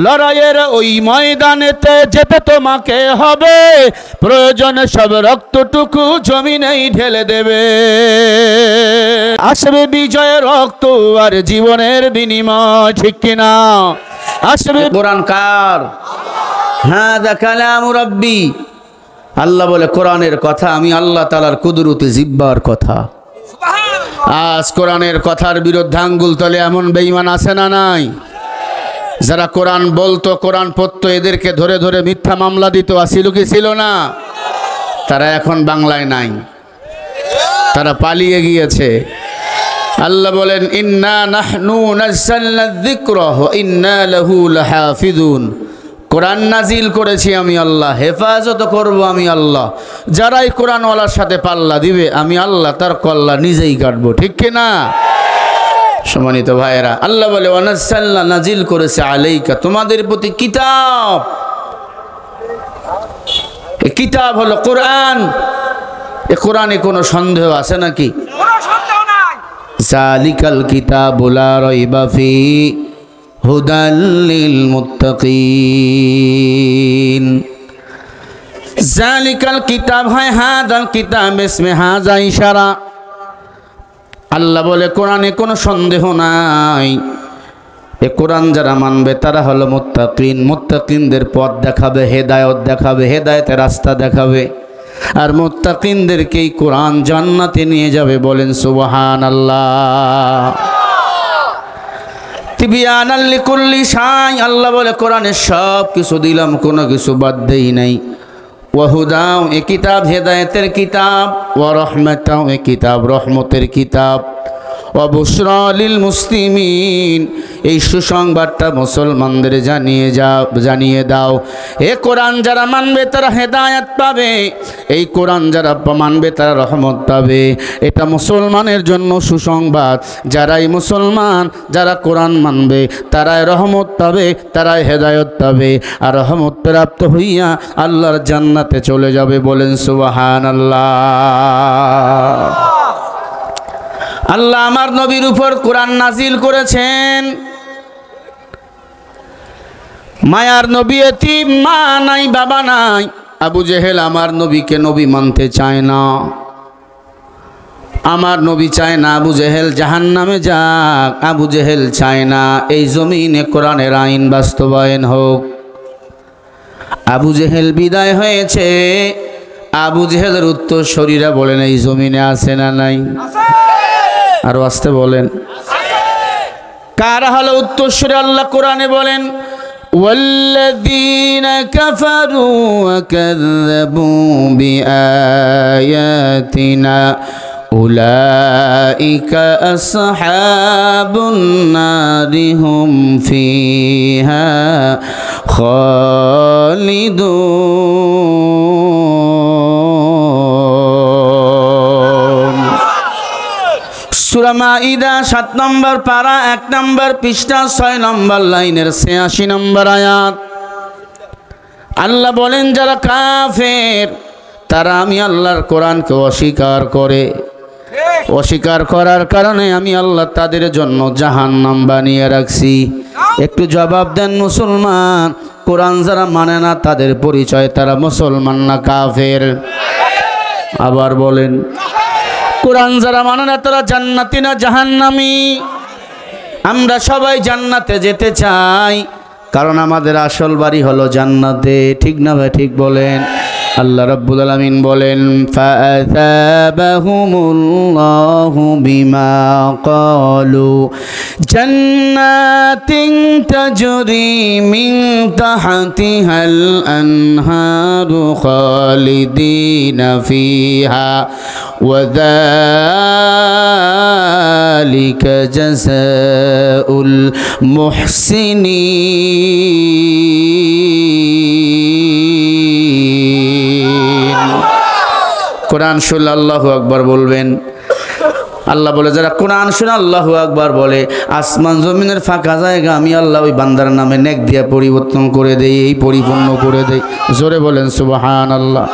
লড়াইয়ের ওই ময়দানেতে যেতে তোমাকে হবে, প্রয়োজনে সব রক্তটুকু জমিনেই ঢেলে দেবে। আসবে বিজয়ের রক্ত আর জীবনের বিনিময়, ঠিক কিনা? আসবে। কোরআন কার? হাযা কালামু রাব্বি। আল্লাহ বলে কোরআনের কথা আমি আল্লাহ তাআলার কুদরতে জিব্বার কথা। আজ কোরআনের কথার বিরুদ্ধে আঙ্গুল তলে এমন বেঈমান আছে না নাই? যারা কোরআন বলতো, কোরআন পড়তো, এদেরকে ধরে ধরে মিথ্যা মামলা দিত, আসিল কি ছিল না? তারা এখন বাংলায় নাই, তারা পালিয়ে গিয়েছে। আল্লাহ বলেন ইন্না নাহনু নাযালনা যিকরা ওয়া ইন্না লাহু লাহাফিজুন। কোরআন নাজিল করেছি আমি আল্লাহ, হেফাজত করব আমি আল্লাহ। যারাই কোরআনওয়ালার সাথে পাল্লা দিবে আমি আল্লাহ তার কল্লা নিজেই কাটবো, ঠিক কিনা? সম্মানিত ভাইয়েরা, আল্লাহ বলে ওয়ানাজ্জালনা, নাজিল করেছে আলাইকা, তোমাদের প্রতি কিতাব। এই কিতাব হলো কোরআন। এ কোরআনে কোনো সন্দেহ আছে নাকি? কোনো সন্দেহ নাই। যালিকাল কিতাবু লা রাইবা ফি হুদাল লিল মুত্তাকিন। যালিকাল কিতাব হয় হাদাল কিতাব, ইসমে হাজা ইশারা। আল্লাহ বলে কোরআনে কোনো সন্দেহ নাই, এ কোরআন যারা মানবে তারা হলো মুত্তাকিন। মুত্তাকিনদের পথ দেখাবে, হেদায়েত দেখাবে, হেদায়েতের রাস্তা দেখাবে। আর মুত্তাকিনদেরকেই কোরআন জান্নাতে নিয়ে যাবে। বলেন সুবহানাল্লাহ। তিবিয়ানাল লিকুল্লি শাই। আল্লাহ বলে কোরআনে সব কিছু দিলাম, কোনো কিছু বাদ দেই নাই। ওয়াহুদাও, এ কিতাব হেদায়েতের কিতাব। ওয়া রাহমাতাও, এ কিতাব রহমতের কিতাব। ওয়া বুশরা লিল মুসলিমিন, এই সুসংবাদটা মুসলমানদের জানিয়ে দাও। এ কোরআন যারা মানবে তারা হেদায়েত পাবে, এই কোরআন যারা মানবে তারা রহমত পাবে। এটা মুসলমানের জন্য সুসংবাদ। যারাই মুসলমান, যারা কোরআন মানবে তারাই রহমত পাবে, তারাই হেদায়েত পাবে। আর রহমত প্রাপ্ত হইয়া আল্লাহর জান্নাতে চলে যাবে। বলেন সুবহানাল্লাহ। আল্লাহ আমার নবীর উপর কোরআন নাজিল করেছেন। মায়ার নবী এতিম, মা নাই বাবা নাই। আবু জেহেল আমার নবীকে নবী মানতে চায় না। আমার নবী চায় না আবু জেহেল জাহান্নামে যাক। আবু জেহেল চায় না এই জমিনে কোরআনের আইন বাস্তবায়ন হোক। আবু জেহেল বিদায় হয়েছে। আবু জেহেলের উত্তরসূরিরা বলেন এই জমিনে আছে না নাই? আরো আসতে বলেন। কারা হলো উত্তরসূরি? আল্লাহ কোরআনে বলেন ওয়াল্লাযীনা কাফারু ওয়া কাযযাবু বিআয়াতিনা উলাইকা আসহাবুন নারি হুম ফিহা খালিদুন। সূরা মাইদা ৭ নম্বর পারা ১ নম্বর পৃষ্ঠা ৬ নম্বর লাইনের ৮৬ নম্বর আয়াত। আল্লাহ বলেন যারা কাফের তারা আমি আল্লাহর কোরআনকে অস্বীকার করে, অস্বীকার করার কারণে আমি আল্লাহ তাদের জন্য জাহান্নাম বানিয়ে রাখছি। একটু জবাব দেন মুসলমান, কোরআন যারা মানে না তাদের পরিচয় তারা মুসলমান না কাফের? আবার বলেন, কোরআন যারা মানে না তারা জান্নাতি না জাহান্নামী? আমরা সবাই জান্নাতে যেতে চাই, কারণ আমাদের আসল বাড়ি হলো জান্নাতে, ঠিক না ভাই? ঠিক বলেন। আল্লাহ রাব্বুল আলামিন বলেন ফাআযাবাহুমুল্লাহু বিমা ক্বালু জান্নাতিন তাজরি মিন তাহতিহাল আনহারু খালিদিনা ফিহা ওয়া যালিকা জাযাউল মুহসিনিন। কোরআন শুনলে আল্লাহু আকবার বলবেন। আল্লাহ বলে যারা কোরআন শুনে আল্লাহু আকবার বলে, আসমান জমিনের ফাঁকা জায়গা আমি আল্লাহ ওই বান্দার নামে নেক দিয়ে পরিবর্তন করে দেই, এই পরিপূর্ণ করে দেই। জোরে বলেন সুবহানাল্লাহ।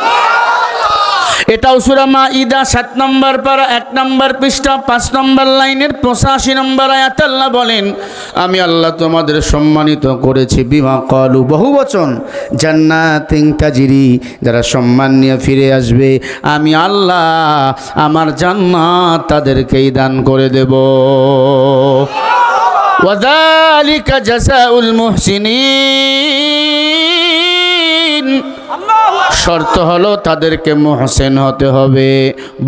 এটাও সূরা মাইদা 7 নম্বর পারা 1 নম্বর পৃষ্ঠা 5 নম্বর লাইনের 85 নম্বর আয়াতে আল্লাহ বলেন, আমি আল্লাহ তোমাদের সম্মানিত করেছি বিমা ক্বালু, বহুবচন, জান্নাতিন তাজরি, যারা সম্মান নিয়ে ফিরে আসবে আমি আল্লাহ আমার জান্নাত তাদেরকেই দান করে দেব। ওয়াযালিকা জাযাউল মুহসিনিন, শর্ত হলো তাদেরকে মুহসিন হতে হবে।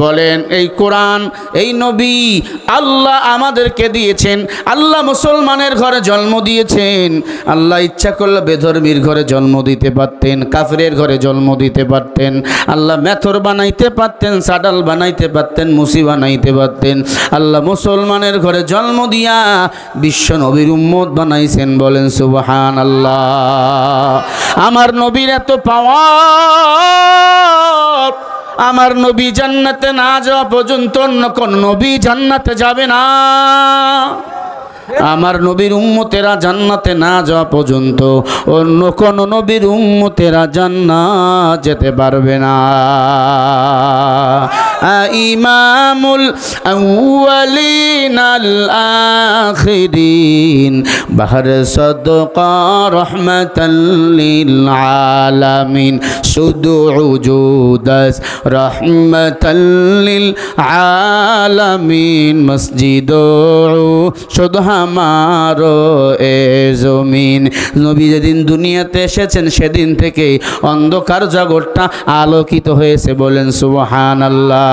বলেন এই কোরআন, এই নবী আল্লাহ আমাদেরকে দিয়েছেন। আল্লাহ মুসলমানের ঘরে জন্ম দিয়েছেন। আল্লাহ ইচ্ছা করলে বেধর্মীর ঘরে জন্ম দিতে পারতেন, কাফিরের ঘরে জন্ম দিতে পারতেন। আল্লাহ মেথর বানাইতে পারতেন, সাডাল বানাইতে পারতেন, মুসি বানাইতে পারতেন। আল্লাহ মুসলমানের ঘরে জন্ম দিয়া বিশ্ব নবীর উম্মত বানাইছেন। বলেন সুবহানাল্লাহ। আমার নবীর এত পাওয়া, আমার নবী জান্নাতে না যাওয়া পর্যন্ত অন্য কোন নবী জান্নাতে যাবে না। আমার নবীর উম্মতেরা জান্নাতে না যাওয়া পর্যন্ত অন্য কোন নবীর উম্মতেরা জান্নাত যেতে পারবে না। ইমামুল আউয়ালিন আল আখিরিন বাহর সাদকা রাহমাতাল লিল আলামিন শুধু উজুদাস রাহমাতাল লিল আলামিন মসজিদ শুধু আমারো এ জমিন। নবী যেদিন দুনিয়াতে এসেছেন সেদিন থেকে অন্ধকার জগৎটা আলোকিত হয়েছে। বলেন সুবহানাল্লাহ।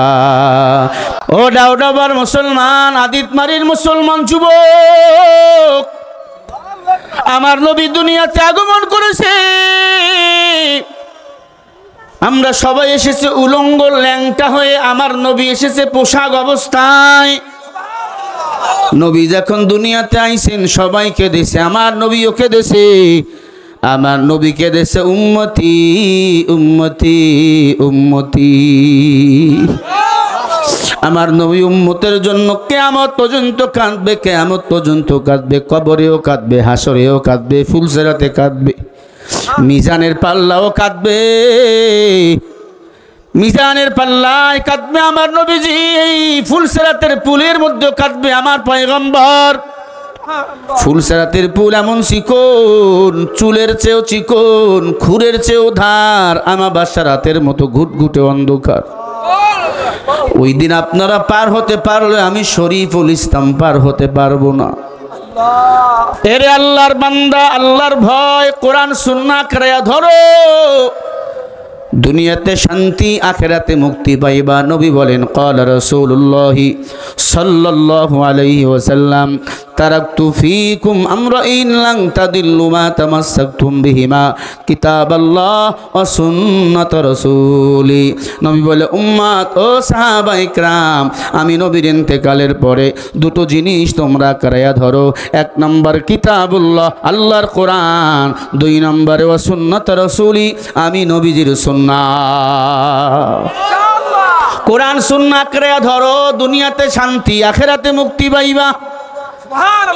ও ডাউডাবার মুসলমান, আদিতমারির মুসলমান যুবক, আমার নবী দুনিয়াতে আগমন করেছে। আমরা সবাই এসেছে উলঙ্গ ল্যাংটা হয়ে, আমার নবী এসেছে পোশাক অবস্থায়। নবী যখন দুনিয়াতে আইছেন সবাইকে দেশে, আমার নবীও কেঁদেছে। আমার নবীকে দেশে উম্মতি উম্মতি উম্মতি। আমার নবী উম্মতের জন্য কিয়ামত পর্যন্ত কাঁদবে, কিয়ামত পর্যন্ত কাঁদবে, কবরেও কাঁদবে, হাসরেও কাঁদবে, ফুলসেরাতে কাঁদবে, মিজানের পাল্লাও কাঁদবে। মিজানের পাল্লায় কাঁদবে আমার নবীজি, এই ফুলসেরাতের পুলের মধ্যে কাঁদবে আমার পয়গম্বর। ফুলসেরাতের পুল এমন চিকন, চুলের চেয়েও চিকন, খুরের চেয়েও ধার, আমাবাসা রাতের মতো ঘুটঘুটে অন্ধকার। ওই দিন আপনারা পার হতে পারলে আমি শরীফুল ইসলাম পার হতে পারবো না। এরে আল্লাহর বান্দা, আল্লাহর ভয়, কোরআন সুন্নাহ আঁকড়ায়া ধরো। দুনিয়াতে শান্তি, আখিরাতে মুক্তি পাইবা। নবী বলেন ক্বালা রাসূলুল্লাহ সাল্লাল্লাহু আলাইহি ওয়াসাল্লাম তারাকতু ফীকুম আমরাইন লান তাদিল্লু মা তামাসসাকতুম বিহিমা কিতাবাল্লাহ ওয়া সুন্নাত রাসূলি। নবী বলে উম্মত ও সাহাবায়ে কেরাম, আমি নবীর ইন্তেকালের পরে দুটো জিনিস তোমরা আঁকড়ায়া ধরো। 1 নম্বর কিতাবুল্লাহ, আল্লাহর কোরআন। 2 নম্বরে ওয়া সুন্নাত রাসূলি, আমি নবীজির সুন্নাহ। কোরআন সুন্নাহ আঁকড়ায়া ধরো, দুনিয়াতে শান্তি, আখিরাতে মুক্তি পাইবা।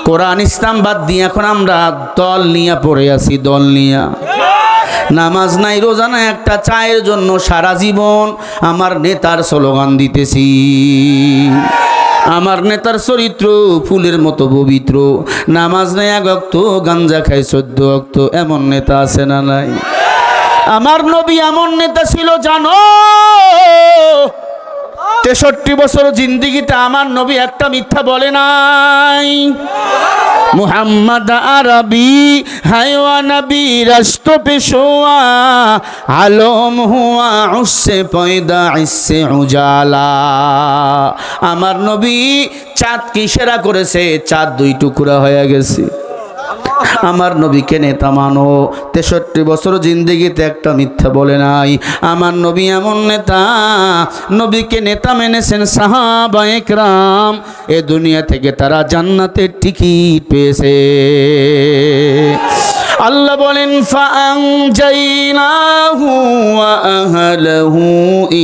কোরআন ইসলাম বাদ দিয়ে এখন আমরা দল নিয়ে পড়ে আছি, দল নিয়া। নামাজ নাই, রোজা নাই, একটা চায়ের জন্য সারা জীবন আমার নেতার স্লোগান দিতেছি। আমার নেতার চরিত্র ফুলের মতো পবিত্র, নামাজ নাই 1 ওয়াক্ত, গাঞ্জা খায় 14 ওয়াক্ত, এমন নেতা আছে না নাই? আমার নবী এমন নেতা ছিল জানো, 63 বছর জিন্দিগিতে আমার নবী একটা মিথ্যা বলে নাই। মুহাম্মদ আরবি হায়ওয়া নবী রাস্ত পেশোয়া, আলম হুয়া উসসে পয়দা ইসসে উজালা। আমার নবী চাঁদ কি ইশারা করেছে, চাঁদ 2 টুকরা হয়ে গেছে। আমার নবীকে নেতা মানো। 63 বছর জিন্দেগিতে একটা মিথ্যা বলে নাই। আমার নবী এমন নেতা, নবীকে নেতা মেনেছেন সাহাবায়ে কেরাম, এ দুনিয়া থেকে তারা জান্নাতের টিকিট পেয়েছে। আল্লাহ বলেন ফাআনজাইনাহু ওয়া আহলাহু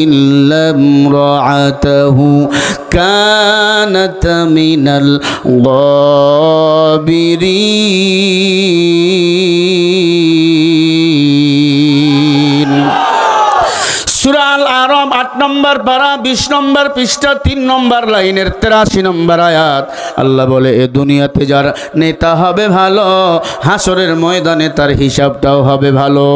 ইল্লা ইমরাআতাহু কানাত মিনাল গাবিরিন। সূরা আল আরাফ 8 নম্বর পারা 20 নম্বর পৃষ্ঠা 3 নম্বর লাইনের 83 নম্বর আয়াত। আল্লাহ বলে এ দুনিয়াতে যার নেতা হবে ভালো, হাসরের ময়দানে তার হিসাবটাও হবে ভালো।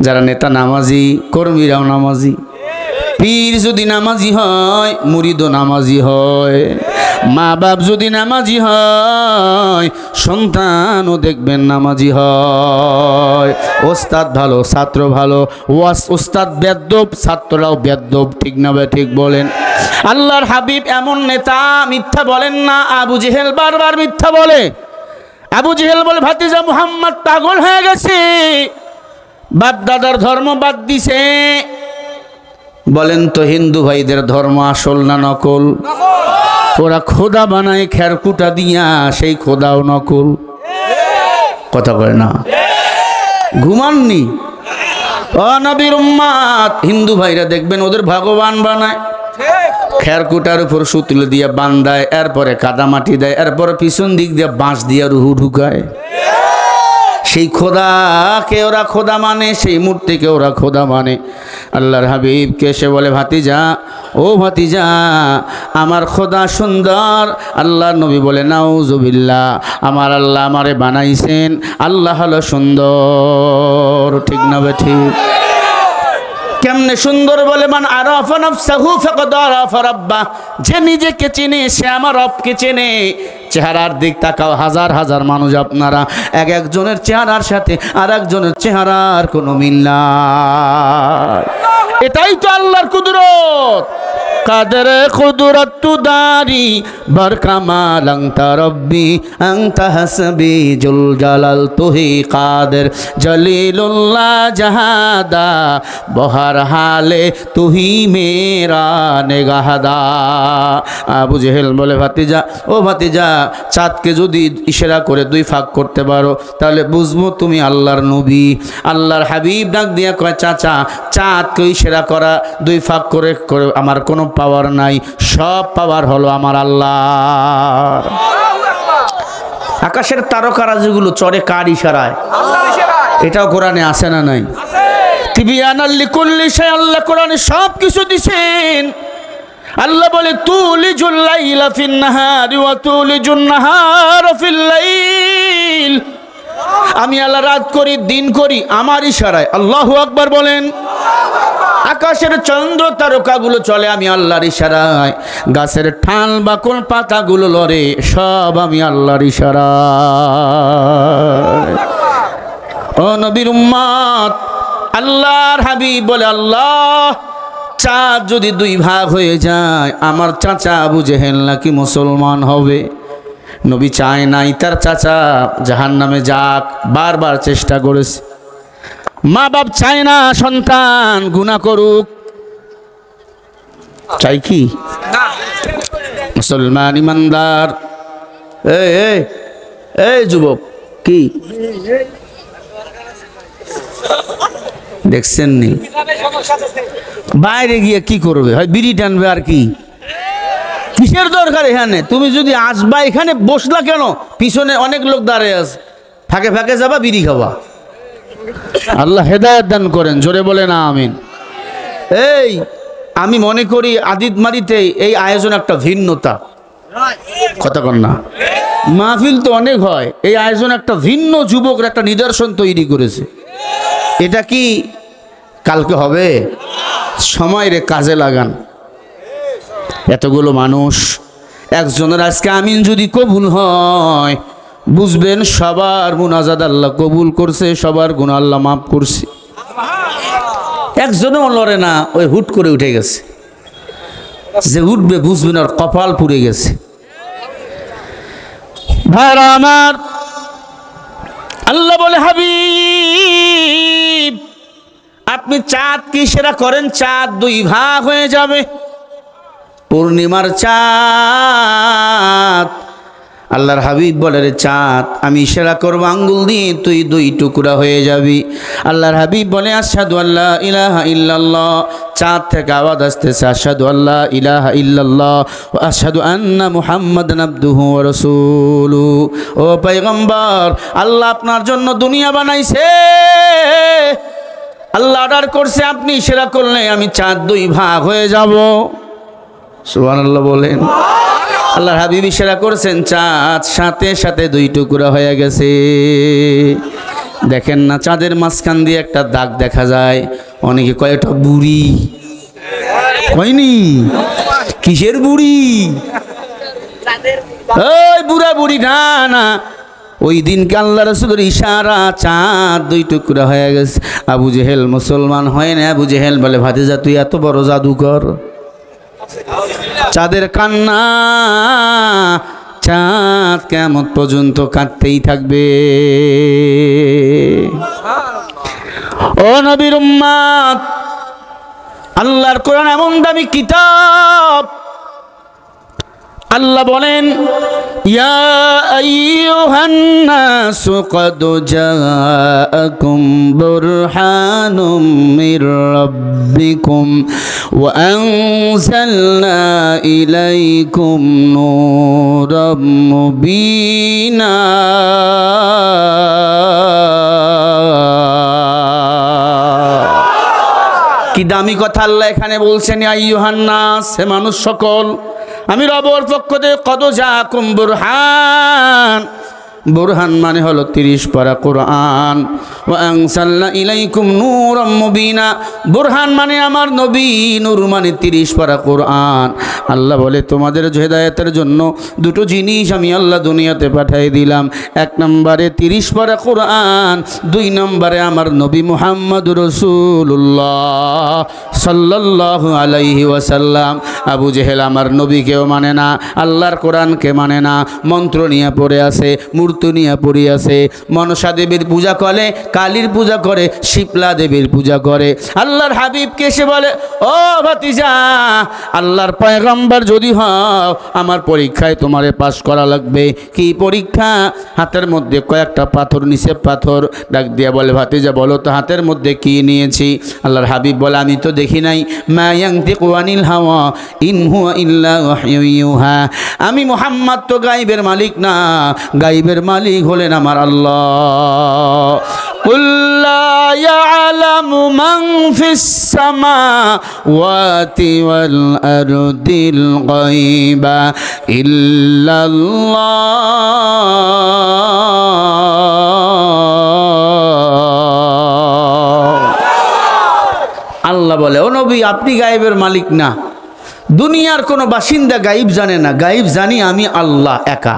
যারা নেতা নামাজি, কর্মীরাও নামাজি। পীর যদি নামাজি হয়, মুরিদও নামাজি হয়। মা বাপ যদি নামাজি হয়, সন্তানও দেখবেন নামাজি হয়। ওস্তাদ ভালো, ছাত্র ভালো। ওস্তাদ বেদ্যপ, ছাত্ররাও বেদ্যপ। ঠিক না ভাই? ঠিক বলেন। আল্লাহর হাবিব এমন নেতা, মিথ্যা বলেন না। আবু জেহেল বারবার মিথ্যা বলে। আবু জেহেল বলে ভাতিজা মুহাম্মদ পাগল হয়ে গেছে, বাপ দাদার ধর্ম বাদ দিছে। বলেন তো হিন্দু ভাইদের ধর্ম আসল না নকল? ওরা খোদা বানায় খেরকুটা দিয়া, সেই খোদাও নকল। কথা কয় না? ঘুমাননি? ও নবীর উম্মত, হিন্দু ভাইরা দেখবেন ওদের ভগবান বানায়, খেরকুটার উপর সুতলে দিয়ে বান্ধায়, এরপরে কাদামাটি দেয়, এরপরে পিছন দিক দিয়ে বাঁশ দিয়ে রুহু ঢুকায়। সেই খোদাকে ওরা খোদা মানে, সেই মূর্তিকে ওরা খোদা মানে। আল্লাহর হাবিবকে সে বলে ভাতিজা, ও ভাতিজা, আমার খোদা সুন্দর। আল্লাহ নবী বলে নাউজুবিল্লাহ, আমার আল্লাহ আমারে বানাইছেন, আল্লাহ হলো সুন্দর। ঠিক না ঠিক? কেমনে সুন্দর বলে? মান আরাফা নাফসাহু ফাকাদ আরাফা রাব্বাহ। যে নিজেকে চেনে সে আমার রবকে চেনে। চেহারার দিক তাকাও, হাজার হাজার মানুষ আপনারা, এক একজনের চেহারার সাথে আর একজনের চেহারার কোনো মিল নাই। এটাই তো আল্লাহর কুদরত। কাদের কুদরত তুদারি বার কামাল আনতা রব্বি আনতা হাসবি জুল জালাল তুহি কাদের জলিলুল্লাহ জাহাদা বহার হালে তুহি মেরা নেগাহাদা। আবু জেহেল বলে ভাতিজা, ও ভাতিজা, চাঁদকে যদি ইশারা করে দুই ফাঁক করতে পারো তাহলে বুঝবো তুমি আল্লাহর নবী। আল্লাহর হাবিব ডাক দিয়া কয়, চাচা, চাঁদকে ইশারা করা দুই ফাঁক করে করে আমার কোনো পাওয়ার নাই, সব পাওয়ার হলো আমার আল্লাহ। আকাশের তারকারা যেগুলো চড়ে কার ইশারায়? এটাও কোরআনে আছে না নাই? তিবিয়ানাল লিকুল্লি শাই, আল্লাহ কোরআনে সব কিছু দিছেন। আল্লাহ বলে তুলিজুল লাইলা ফিন নাহারি ওয়া তুলিজুন নাহারা ফিল লাইল। আমি আল্লাহ রাত করি, দিন করি আমার ইশারায়। আল্লাহু আকবার বলেন। আকাশের চন্দ্র তারকাগুলো চলে আমি আল্লাহর ইশারায়। গাছের ঠাল বাকুল পাতাগুলো লড়ে, সব আমি আল্লাহর ইশারায়। ও নবীর উম্মত, আল্লাহর হাবিব বলে, আল্লাহ, চাঁদ যদি দুই ভাগ হয়ে যায়, আমার চাচা আবু জেহেল নাকি মুসলমান হবে? নবী চায় নাই তার চাচা জাহান্নামে যাক, বারবার চেষ্টা করেছে। মা বাপ চায় না সন্তান গুনাহ করুক, চাই কি? মুসলমান ইমানদার, এই যুবক, কি দেখছেন নি? বাইরে গিয়ে কি করবে? হয় বিড়ি টানবে, আর কি? কিসের দরকার এখানে? তুমি যদি আসবা, এখানে বসলা কেন? পিছনে অনেক লোক দাঁড়িয়ে আছে, ফাঁকে ফাঁকে যাবা, বিড়ি খাবা। আল্লাহ হেদায়েত দান করেন, জোরে বলে না আমিন। এই আমি মনে করি আদিতমারিতে এই আয়োজন একটা ভিন্নতা। কথা কন না? মাহফিল তো অনেক হয়, এই আয়োজন একটা ভিন্ন, যুবকরা একটা নিদর্শন তৈরি করেছে। এটা কি কালকে হবে? সময় রে কাজে লাগান। এতগুলো মানুষ, একজনের আজকে আমিন যদি কবুল হয়, বুঝবেন সবার মুনাজাত আল্লাহ কবুল করছে, সবার গুনাহ আল্লাহ মাফ করছে। একজনেও লড়ে না, ওই হুট করে উঠে গেছে। যে উঠবে বুঝবেন আর কপাল পুড়ে গেছে। ভাইরা আমার, আল্লাহ বলে, হাবিব, আপনি চাঁদ কি সেরা করেন, চাঁদ দুই ভাগ হয়ে যাবে। পূর্ণিমার চাঁদ, আল্লাহর হাবিব বলে, রে চাঁদ, আমি ইশারা করব আঙ্গুল দিয়ে, তুই দুই টুকরা হয়ে যাবি। আল্লাহর হাবিব বলে, আশহাদু আল্লা ইলাহা ইল্লাল্লাহ। চাঁদ থেকে আওয়াজ আসতেছে, আশহাদু আল্লা ইলাহা ইল্লাল্লাহ ওয়া আশহাদু আন্না মুহাম্মাদান আবদুহু ওয়া রাসূলুহু। ও পয়গম্বর, আল্লাহ আপনার জন্য দুনিয়া বানাইছে, আল্লাহ অর্ডার করছে আপনি ইশারা করলে আমি চাঁদ 2 ভাগ হয়ে যাব। সুবহানাল্লাহ বলেন। আল্লাহর হাবিব ইশারা করেছেন, চাঁদ সাথে সাথে 2 টুকরা হয়ে গেছে। দেখেন না চাঁদের মাঝখান দিয়ে একটা দাগ দেখা যায়। অনেকে কয় এটা বুড়ি, কয়নি কিসের বুড়ি? ওই বুড়া বুড়ি না, না ওই দিনকে আল্লাহ রাসূলের ইশারা চাঁদ 2 টুকরা হয়ে গেছে। আবু জেহেল মুসলমান হয় না। আবু জেহেল বলে ভাতিজা তুই এত বড় জাদুকর, চাঁদের কান্না চাঁদ কিয়ামত পর্যন্ত কাঁদতেই থাকবে। ও নবীর উম্মত, আল্লাহর কোরআন এমন দামি কিতাব। আল্লাহ বলেন, ইয়া আইয়ুহান নাসু ক্বাদ জাআকুম বুরহানুম মির রাব্বিকুম ওয়া আনজালনা ইলাইকুম নূরাম মুবিনা। কি দামি কথা আল্লাহ এখানে বলছেন, ইয়া আইয়ুহান নাস, হে মানুষ সকল, আমি রবের পক্ষ থেকে কদ জাআকুম বুরহান। বুরহান মানে হলো 30 পারা কোরআন। ওয়া আনসালনা ইলাইকুম নূরাম মুবিনা, বুরহান মানে আমার নবী, নূর মানে 30 পারা কোরআন। আল্লাহ বলে তোমাদের হেদায়েতের জন্য 2টো জিনিস আমি আল্লাহ দুনিয়াতে পাঠিয়ে দিলাম। 1 নম্বরে 30 পারা কোরআন, 2 নম্বরে আমার নবী মুহাম্মদুর রাসূলুল্লাহ সাল্লাল্লাহু আলাইহি ওয়াসাল্লাম। আবু জেহেল আমার নবীকেও মানে না, আল্লাহর কোরআনকে মানে না, মন্ত্র নিয়ে পড়ে আছে, মূর্তি নিয়ে পড়ে আছে, মনসা দেবীর পূজা করে, কালীর পূজা করে, শিবলা দেবীর পূজা করে। আল্লাহর হাবিবকে এসে বলে, ও ভাতিজা, আল্লাহর পয়গম্বর যদি হও আমার পরীক্ষায় তোমারে পাস করা লাগবে। কি পরীক্ষা? হাতের মধ্যে কয়েকটা পাথর নিচে পাথর। ডাক দিয়া বলে, ভাতিজা বলো তো হাতের মধ্যে কি নিয়েছি? আল্লাহর হাবিব বলে, আমি তো দেখি নাই। মা ইয়ানতিকু আনিল হাওয়া ইন হুয়া ইল্লা ওয়াহয়ুন ইউহা। আমি মুহাম্মদ তো গায়বের মালিক না, গায়বের মালিক হলেন আমার আল্লাহ। কুল লা ইয়ালামু মান ফিস সামাওয়াতি ওয়াল আরদিল গায়বা ইল্লাল্লাহ। আল্লাহ বলে, ও নবী আপনি গায়েবের মালিক না, দুনিয়ার কোনো বাসিন্দা গায়েব জানে না, গায়েব জানি আমি আল্লাহ একা।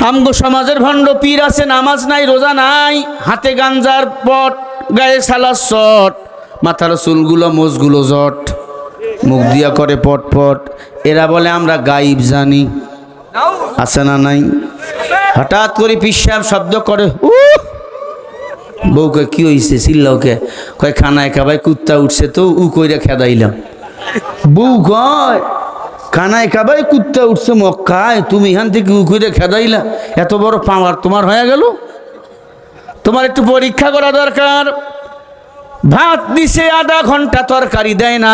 আমগো সমাজের ভণ্ড পীর আছে, নামাজ নাই, রোজা নাই, হাতে গাঞ্জার পট, গায়ে সালার শট, মাথার চুলগুলো মোজগুলো জট, মুখ দিয়া করে পট পট। এরা বলে আমরা গায়েব জানি। আছে না নাই? হঠাৎ করে পিসাব শব্দ করে, বউকে কি হয়েছে চিল্লাওকে, কয় খানায় খাবাই কুত্তা উঠছে তো উ কইরা খেদাইলাম। বউ কয় খানায় খাবাই কুত্তা উঠছে মক্কায়, তুমি এখান থেকে উ কইরা খেদাইলা, এত বড় পাওয়ার তোমার হয়ে গেল? তোমার একটু পরীক্ষা করা দরকার। ভাত দিছে 1/2 ঘন্টা তরকারি দেয় না,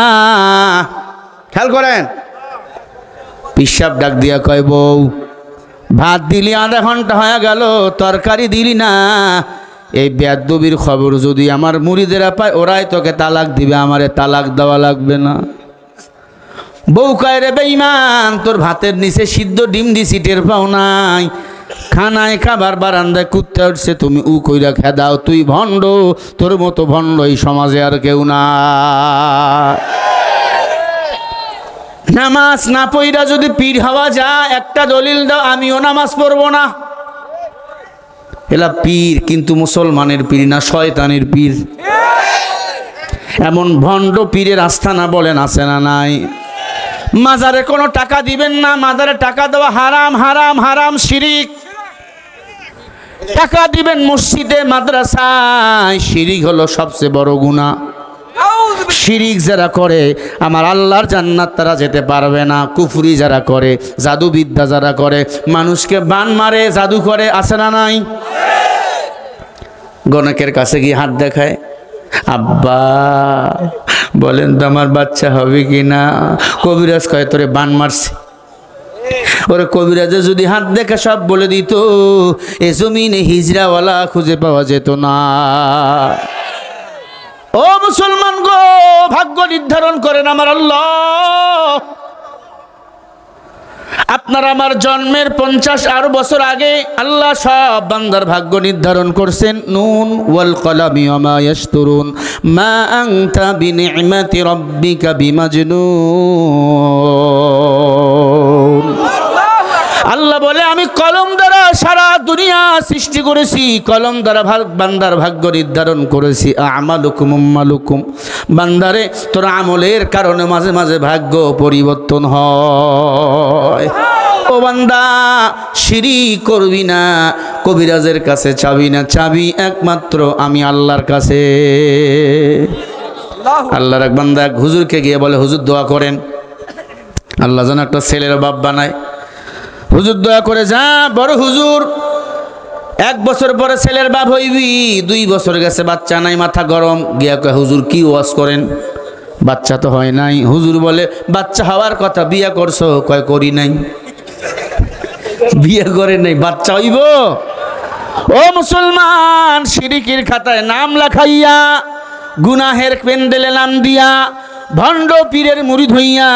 খেয়াল করেন। পিসাব ডাক দিয়া কয়, বউ ভাত দিলি 1/2 ঘন্টা হয়ে গেল, তরকারি দিলি না। এই বেয়াদবির খবর যদি আমার মুরিদেরা পায়, ওরাই তোকে তালাক দিবে, আমারে তালাক দেওয়া লাগবে না। বউ কয়, রে বেঈমান, তোর ভাতের নিচে সিদ্ধ ডিম দিছি টের পাও নাই? খানায় খাবার বারান্দায় কুত্তা উঠছে, তুমি উ কইরা খেদাও। তুই ভণ্ড, তোর মতো ভণ্ড এই সমাজে আর কেউ না। নামাজ না পইরা যদি পীর হওয়া যায়, একটা দলিল দাও, আমিও নামাজ পড়বো না। এলা পীর, কিন্তু মুসলমানের পীর না, শয়তানের পীর। এমন ভণ্ড পীরের আস্থানা বলেন আছে না নাই? মাজারে কোনো টাকা দিবেন না, মাজারে টাকা দেওয়া হারাম, হারাম, হারাম, শিরিক। টাকা দিবেন মসজিদে, মাদ্রাসায়, শিরিক হলো সবচেয়ে বড় গুনাহ। শিরিক যারা করে আমার আল্লাহর জান্নাত তারা যেতে পারবে না। কুফরি যারা করে, জাদুবিদ্যা যারা করে, মানুষকে বান মারে, জাদু করে, আছে না নাই? গণকের কাছে গিয়ে হাত দেখায়, আব্বা বলেন তো আমার বাচ্চা হবে কি না? কবিরাজ কয় তোরে বান মারছে। ওরে কবিরাজে যদি হাত দেখে সব বলে দিত, এ জমিনে হিজড়াওয়ালা খুঁজে পাওয়া যেত না। ও মুসলমান গো, ভাগ্য নির্ধারণ করেন আমার আল্লাহ। আপনার আমার জন্মের 50 বছর আগে আল্লাহ সব বান্দার ভাগ্য নির্ধারণ করছেন। নুন ওয়াল কলামি ওয়া মা ইয়াসতুরুন মা আনতা বিনি'মাতি রাব্বিকা বিমাজনুন। আল্লাহ বলে আমি কলম দ্বারা সারা দুনিয়া সৃষ্টি করেছি, কলম দ্বারা বান্দার ভাগ্য নির্ধারণ করেছি। আমালুকুম উম্মালুকুম, বান্দারে তোর আমলের কারণে মাঝে মাঝে ভাগ্য পরিবর্তন হয়। ও বান্দা, শিরিক করবি না, কবিরাজের কাছে চাবি না, চাবি একমাত্র আমি আল্লাহর কাছে। আল্লাহর এক বান্দা এক হুজুরকে গিয়ে বলে, হুজুর দোয়া করেন আল্লাহ যেন একটা ছেলের বাপ বানায়। হুজুর দোয়া করে যা, বড় হুজুর 1 বছর পরে ছেলের বাপ হইবি, 2 বছর গেছে বাচ্চা নাই, মাথা গরম। গিয়া কয় হুজুর কি ওয়াজ করেন, বাচ্চা তো হয় নাই। হুজুর বলে বাচ্চা হওয়ার কথা, বিয়া করছো? কয় করি নাই। বিয়ে করে নাই, বাচ্চা হইব? ও মুসলমান, শিরিকের খাতায় নাম লেখাইয়া, গুনাহের পেন্ডেলে নাম দিয়া, ভণ্ড পীরের মুরিদ হইয়া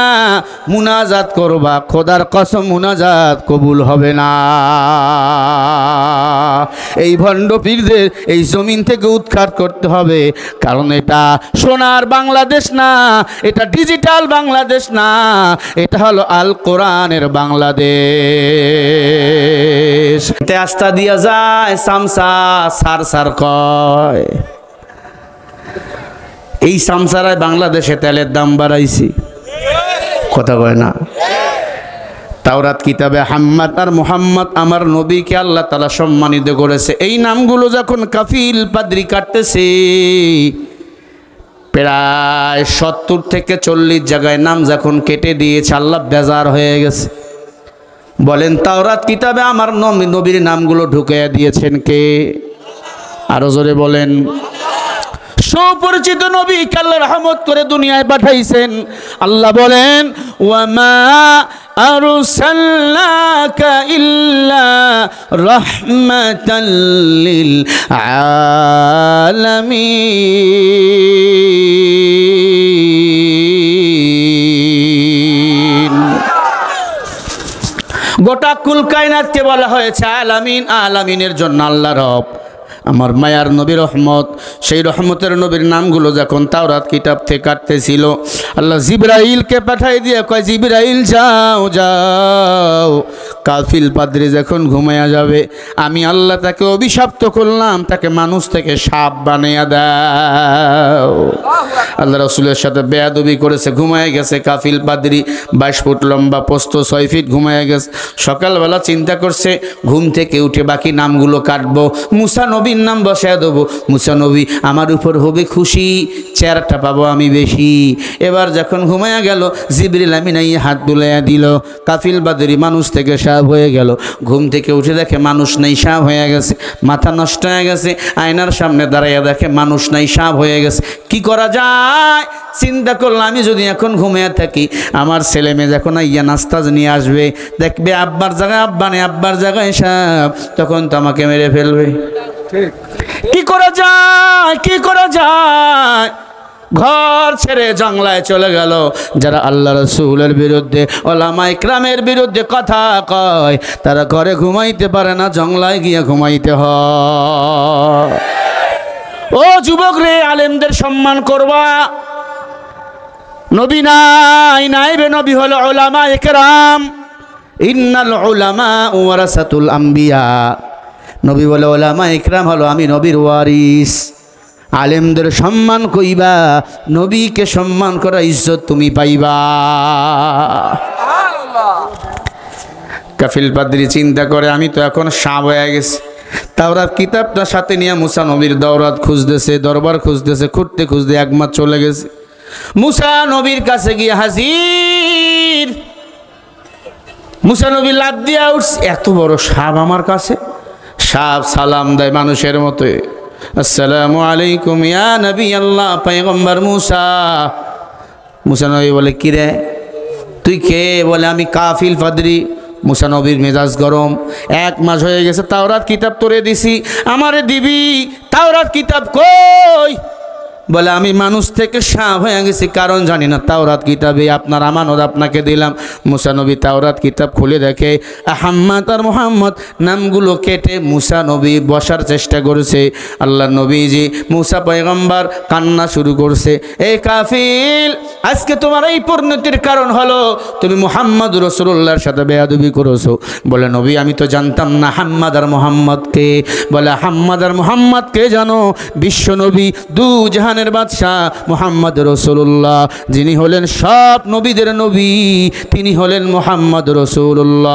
মুনাজাত করবা, খোদার কসম মুনাজাত কবুল হবে না। এই ভণ্ড পীরদের এই জমিন থেকে উৎখাত করতে হবে, কারণ এটা সোনার বাংলাদেশ না, এটা ডিজিটাল বাংলাদেশ না, এটা হলো আল কোরআনের বাংলাদেশ। আস্থা দিয়া যায় সামসা সার সার কয়, এই সামসারায় বাংলাদেশে তেলের দাম বাড়াইছি, কথা কয় না। তাওরাত কিতাবে হাম্মাদ আর মুহাম্মদ আমার নবীকে আল্লাহ তাআলা সম্মানিত করেছে। এই নামগুলো যখন কাফিল পাদ্রী কাটতেছে, প্রায় 70 থেকে 40 জায়গায় নাম যখন কেটে দিয়েছে, আল্লাহ বেজার হয়ে গেছে। বলেন তাওরাত কিতাবে আমার নবীর নামগুলো ঢুকিয়ে দিয়েছেন কে? আরো জোরে বলেন। সুপরিচিত নবী আল্লাহ রহমত করে দুনিয়ায় পাঠাইছেন। আল্লাহ বলেন ওয়ামা আরসালনাকা ইল্লা রাহমাতাল লিল আলামিন। গোটা কুল কায়নাতকে বলা হয়েছে আলামিন। আলামিনের জন্য আল্লাহ রব, আমার মায়ার নবী রহমত। সেই রহমতের নবীর নামগুলো যখন তাওরাত কিতাব থেকে কাটতেছিল, আল্লাহ জিবরাইলকে পাঠাই দিয়ে কয়, জিবরাইল যাও যাও, কাফিল পাদ্রী যখন ঘুমাইয়া যাবে, আমি আল্লাহ তাকে অভিশপ্ত করলাম, তাকে মানুষ থেকে সাপ বানাইয়া দাও। আল্লাহ রসুলের সাথে বেয়াদবি করেছে, ঘুমাইয়া গেছে কাফিল পাদ্রী, 22 ফুট লম্বা, পোস্ত 6 ফিট, ঘুমাইয়া গেছে। সকালবেলা চিন্তা করছে ঘুম থেকে উঠে বাকি নামগুলো কাটবো, মুসা নবীর নাম বসায় দেবো। মুসা নবী আমার উপর হবে খুশি, চেয়ারটা পাবো আমি বেশি। এবার যখন ঘুমাইয়া গেল, জিবরিল আমিন আইয়া হাত বুলাইয়া দিল, কাফিল পাদ্রী মানুষ থেকে সাপ হয়ে গেল। ঘুম থেকে উঠে দেখে মানুষ নাই, সাপ হয়ে গেছে। মাথা নষ্ট হয়ে গেছে, আয়নার সামনে দাঁড়াইয়া দেখে মানুষ নাই, সাপ হয়ে গেছে। কি করা যায় চিন্তা করলাম, আমি যদি এখন ঘুমিয়ে থাকি, আমার ছেলে মেয়ে যখন আইয়া নাস্তা নিয়ে আসবে, দেখবে আব্বার জায়গায় আব্বা নেই, আব্বার জায়গায় সাপ, তখন তো আমাকে মেরে ফেলবে। কি করা যায়, কি করা যায়? ঘর ছেড়ে জঙ্গলায় চলে গেল। যারা আল্লাহ রসুলের বিরুদ্ধে, ওলামা ইকরামের বিরুদ্ধে কথা কয়, তারা ঘরে ঘুমাইতে পারে না, জঙ্গলায় গিয়ে ঘুমাইতে হয়। ও যুবক রে, আলেমদের সম্মান করবা। নবী নাই, নাইবে নবী হলো ওলামা ইকরাম। ইন্নাল উলামা ওয়ারাসাতুল আম্বিয়া। নবী বলে ওলামা ইকরাম হলো আমি নবীর ওয়ারিস। আলেমদের সম্মান কইবা, নবীকে সম্মান করা ইজ্জত তুমি পাইবা। কাফিল পাদ্রী চিন্তা করে, আমি তো এখন সাপ হয়ে গেছি। তাওরাত কিতাবটা সাথে নিয়ে মুসা নবীর দরবার খুঁজতেছে, খুঁজতে খুঁজতে 1 মাস চলে গেছে। মুসা নবীর কাছে গিয়ে হাজির। মুসা নবী লাফ দিয়া উঠছে, এত বড় সাপ আমার কাছে। সাপ সালাম দেয় মানুষের মতো, আসসালামু আলাইকুম ইয়া নবী আল্লাহ, পয়গম্বর মুসা। মুসা নবী বলে, কিরে তুই কে? বলে আমি কাফিল পাদ্রী। মুসা নবীর মেজাজ গরম। 1 মাস হয়ে গেছে, তাওরাত কিতাব তোরে দিছি, আমারে দিবি, তাওরাত কিতাব কই? বলে আমি মানুষ থেকে সাপ হয়ে গেছি, কারণ জানি না। তাওরাত কিতাবে আপনার আমানত আপনাকে দিলাম। মুসা নবী তাওরাত কিতাব খুলে দেখে আহম্মদ আর মুহাম্মদ নামগুলো কেটে মুসা নবী বসার চেষ্টা করেছে। আল্লাহ নবীজি মুসা পয়গম্বর কান্না শুরু করছে, এই কাফিল, আজকে তোমার এই পরিণতির কারণ হলো তুমি মুহাম্মদ রাসূলুল্লাহর সাথে বেয়াদবি করেছো। বলে নবী আমি তো জানতাম না আহম্মদ আর মুহাম্মদকে। বলে আহম্মদ আর মুহাম্মদকে জানো? বিশ্ব নবী দু জাহানের বাদশাহ মুহাম্মদ রাসূলুল্লাহ, যিনি হলেন সব নবীদের নবী, তিনি হলেন মুহাম্মদ রাসূলুল্লাহ।